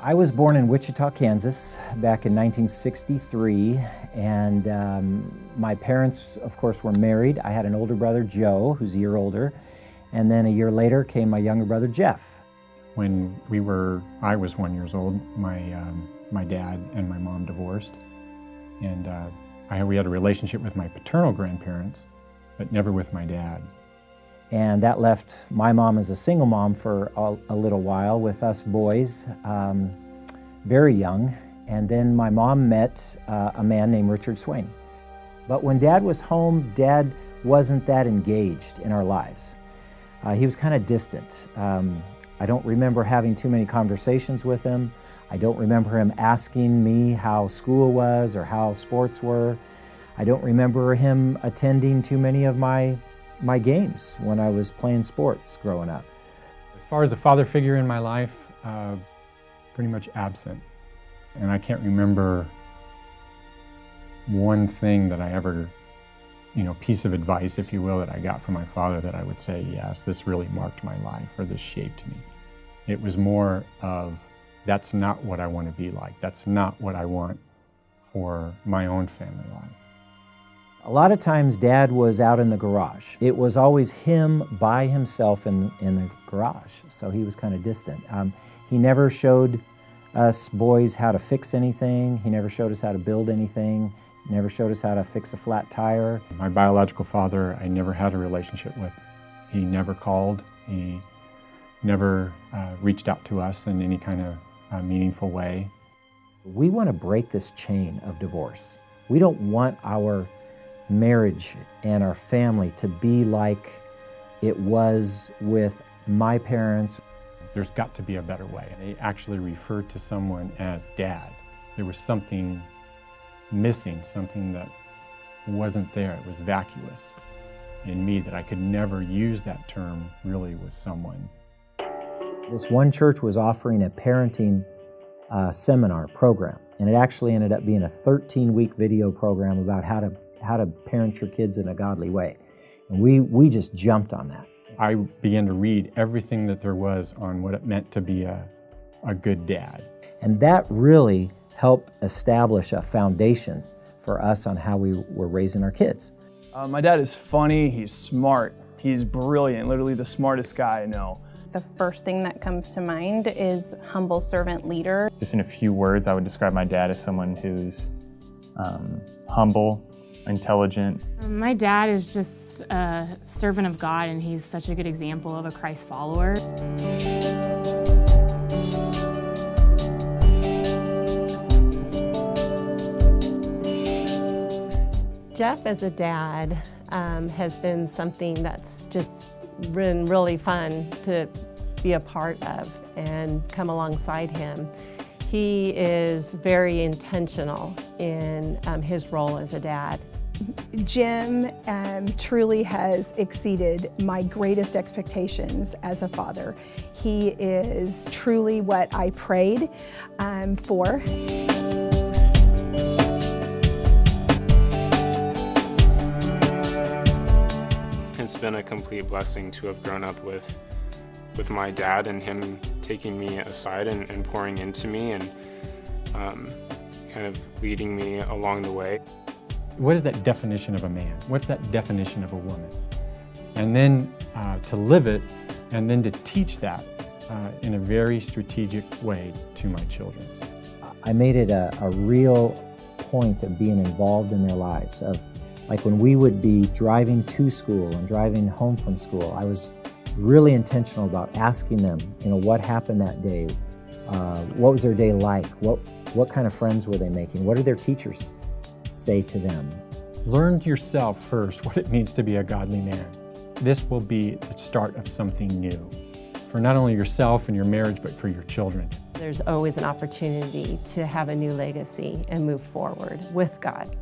I was born in Wichita, Kansas back in 1963, and my parents, of course, were married. I had an older brother, Joe, who's a year older, and then a year later came my younger brother, Jeff. When I was 1 year old, my dad and my mom divorced, and we had a relationship with my paternal grandparents, but never with my dad. And that left my mom as a single mom for a little while with us boys, very young. And then my mom met a man named Richard Swain. But when Dad was home, Dad wasn't that engaged in our lives. He was kind of distant. I don't remember having too many conversations with him. I don't remember him asking me how school was or how sports were. I don't remember him attending too many of my games when I was playing sports growing up. As far as a father figure in my life, pretty much absent. And I can't remember one thing that I ever, piece of advice, if you will, that I got from my father that I would say, yes, this really marked my life, or this shaped me. It was more of, that's not what I want to be like. That's not what I want for my own family life. A lot of times Dad was out in the garage. It was always him by himself in the garage, so he was kind of distant. He never showed us boys how to fix anything. He never showed us how to build anything. He never showed us how to fix a flat tire. My biological father, I never had a relationship with. He never called. He never reached out to us in any kind of meaningful way. We want to break this chain of divorce. We don't want our marriage and our family to be like it was with my parents. There's got to be a better way. They actually referred to someone as Dad. There was something missing, something that wasn't there. It was vacuous in me that I could never use that term really with someone. This one church was offering a parenting seminar program, and it actually ended up being a 13-week video program about how to parent your kids in a godly way. And we just jumped on that. I began to read everything that there was on what it meant to be a good dad. And that really helped establish a foundation for us on how we were raising our kids. My dad is funny, he's smart, he's brilliant, literally the smartest guy I know. The first thing that comes to mind is humble servant leader. Just in a few words, I would describe my dad as someone who's humble, intelligent. My dad is just a servant of God, and he's such a good example of a Christ follower. Jeff as a dad has been something that's just been really fun to be a part of and come alongside him. He is very intentional in his role as a dad. Jim truly has exceeded my greatest expectations as a father. He is truly what I prayed for. It's been a complete blessing to have grown up with my dad and him taking me aside and pouring into me and kind of leading me along the way. What is that definition of a man? What's that definition of a woman? And then to live it, and then to teach that in a very strategic way to my children. I made it a real point of being involved in their lives, of like when we would be driving to school and driving home from school, I was really intentional about asking them, what happened that day? What was their day like? What kind of friends were they making? What did their teachers say to them? Learn yourself first what it means to be a godly man. This will be the start of something new for not only yourself and your marriage, but for your children. There's always an opportunity to have a new legacy and move forward with God.